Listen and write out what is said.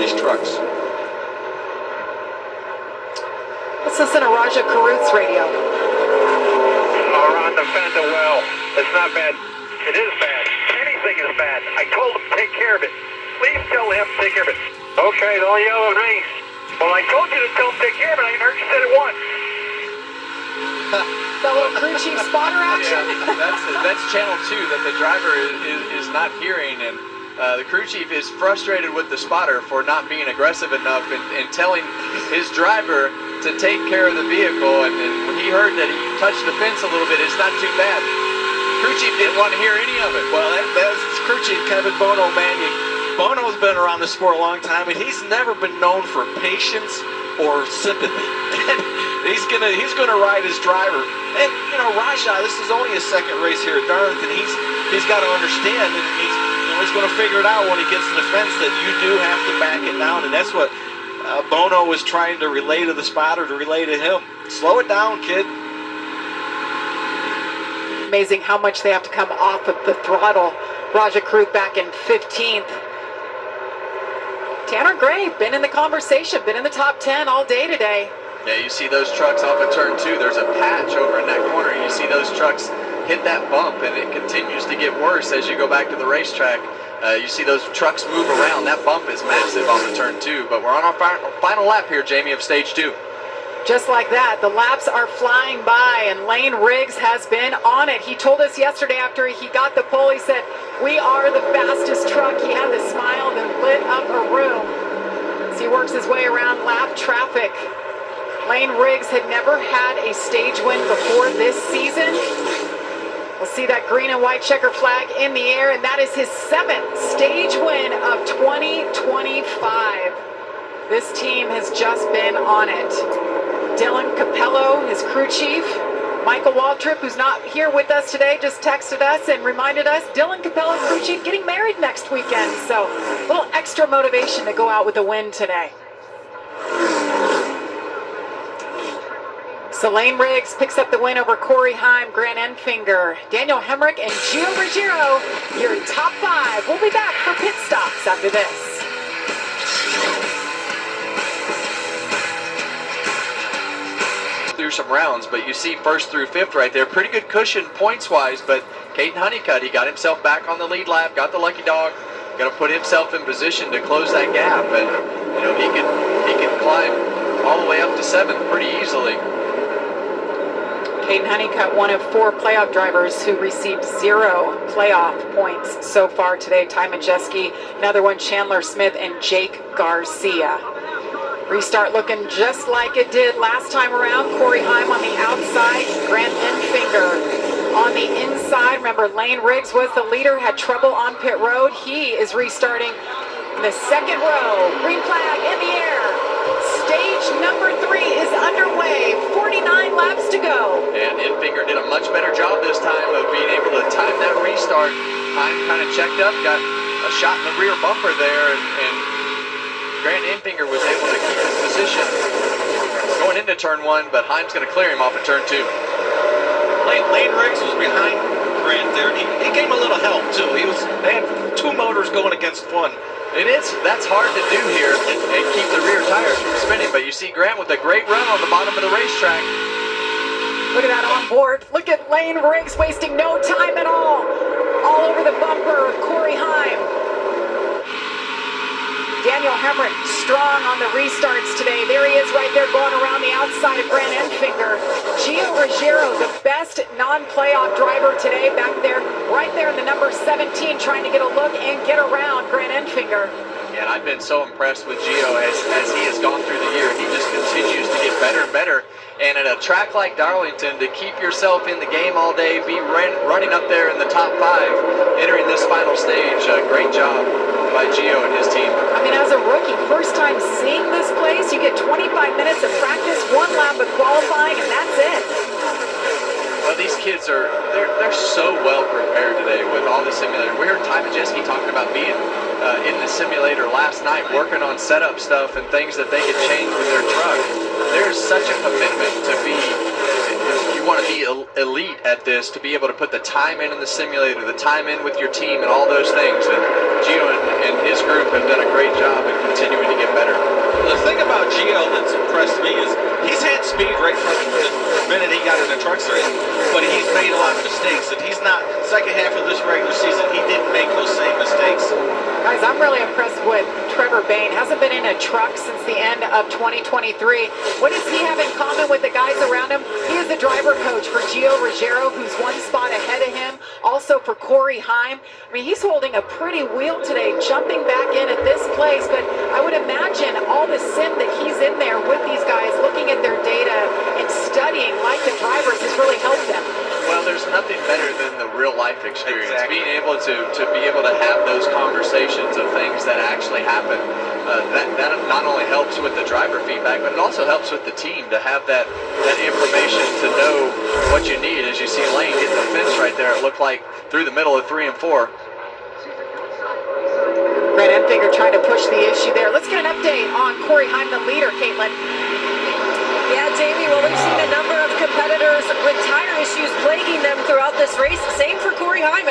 these trucks. Let's listen to Raja Karuth's radio. Around the fender well. It's not bad. It is bad. Anything is bad. I told him to take care of it. Please tell him to take care of it. Okay, don't yell at me. Well, I told you to tell him to take care of it. I heard you said it once. The little crew chief spotter action. Yeah, that's channel 2 that the driver is not hearing, and the crew chief is frustrated with the spotter for not being aggressive enough and telling his driver to take care of the vehicle. And when he heard that he touched the fence a little bit, it's not too bad. Crew chief didn't want to hear any of it. Well, that's crew chief Kevin Bono, man. Bono's been around the sport a long time, and he's never been known for patience or sympathy. he's gonna ride his driver. And you know, Raja, this is only his second race here at Darlington. He's got to understand, and he's going to figure it out when he gets to the fence that you do have to back it down, and that's what Bono was trying to relay to the spotter, to relay to him. Slow it down, kid. Amazing how much they have to come off of the throttle. Raja Karuth back in 15th. Tanner Gray, been in the conversation, been in the top 10 all day today. Yeah, you see those trucks off of turn 2. There's a patch over in that corner. You see those trucks hit that bump, and it continues to get worse as you go back to the racetrack. You see those trucks move around. That bump is massive on the turn 2. But we're on our final lap here, Jamie, of stage 2. Just like that, the laps are flying by, and Lane Riggs has been on it. He told us yesterday after he got the pole, he said, "We are the fastest truck." He had the smile that lit up a room as he works his way around lap traffic. Lane Riggs had never had a stage win before this season. We'll see that green and white checker flag in the air, and that is his 7th stage win of 2025. This team has just been on it. Dylan Capello, his crew chief. Michael Waltrip, who's not here with us today, just texted us and reminded us Dylan Capello, crew chief, getting married next weekend. So a little extra motivation to go out with a win today. So Lane Riggs picks up the win over Corey Heim, Grant Enfinger, Daniel Hemrick, and Gio Ruggiero, your top 5. We'll be back for pit stops after this. Through some rounds, but you see 1st through 5th right there. Pretty good cushion points-wise, but Caden Honeycutt, he got himself back on the lead lap, got the lucky dog, going to put himself in position to close that gap, and you know he can climb all the way up to 7th pretty easily. Caden Honeycutt, one of 4 playoff drivers who received 0 playoff points so far today. Ty Majeski, another one, Chandler Smith, and Jake Garcia. Restart looking just like it did last time around. Corey Heim on the outside, Grant Enfinger on the inside. Remember, Lane Riggs was the leader, had trouble on pit road. He is restarting in the 2nd row. Green flag in the air. Stage number 3 is underway. 49 laps to go. And Enfinger did a much better job this time of being able to time that restart. Heim kind of checked up, got a shot in the rear bumper there, and Grant Enfinger was able to keep his position going into turn 1, but Heim's going to clear him off at turn 2. Lane Riggs was behind Grant there. He gave him a little help too. They had 2 motors going against 1. That's hard to do here and keep the rear tires from spinning, but you see Grant with a great run on the bottom of the racetrack. Look at that on board. Look at Lane Riggs wasting no time at all over the bumper of Corey Heim. Daniel Hemrick strong on the restarts today. There he is right there going around the outside of Grant Enfinger. Gio Ruggiero, the best non-playoff driver today, back there, right there in the number 17, trying to get a look and get around Grant Enfinger. Yeah, and I've been so impressed with Gio as he has gone through the year. He just continues to get better and better. And at a track like Darlington, to keep yourself in the game all day, be running up there in the top 5, entering this final stage, great job by Gio and his team. I mean, as a rookie, first time seeing this place, you get 25 minutes of practice, 1 lap of qualifying, and that's it. Well, these kids they're so well prepared today with all the simulator. We heard Ty Majeski talking about being in the simulator last night, working on setup stuff and things that they could change with their truck. There's such a commitment to be, if you want to be elite at this, to be able to put the time in the simulator, the time in with your team and all those things. And Gio and his group have done a great job in continuing to get about Gio that's impressed me is he's had speed right from the minute he got in the trucks race, but he's made a lot of mistakes, and he's not, second half of this regular season, he didn't make those same mistakes. Guys, I'm really impressed with Trevor Bayne. Hasn't been in a truck since the end of 2023. What does he have in common with the guys around him? He is the driver coach for Gio Ruggiero, who's one spot ahead of him. Also for Corey Heim. I mean, he's holding a pretty wheel today, jumping back in at this place. But I would imagine all the sim that he's in there with these guys, looking at their data and studying like the drivers has really helped them. Well, there's nothing better than the real life experience. Exactly. Being able to be able to have those conversations of things that actually happen. That not only helps with the driver feedback, but it also helps with the team to have that information to know what you need. As you see Lane hitting the fence right there, it looked like through the middle of 3 and 4. Brett Emfinger trying to push the issue there. Let's get an update on Corey Heim, the leader, Caitlin. Yeah, Jamie, well, we've seen a number of competitors with tire issues plaguing them throughout this race. Same for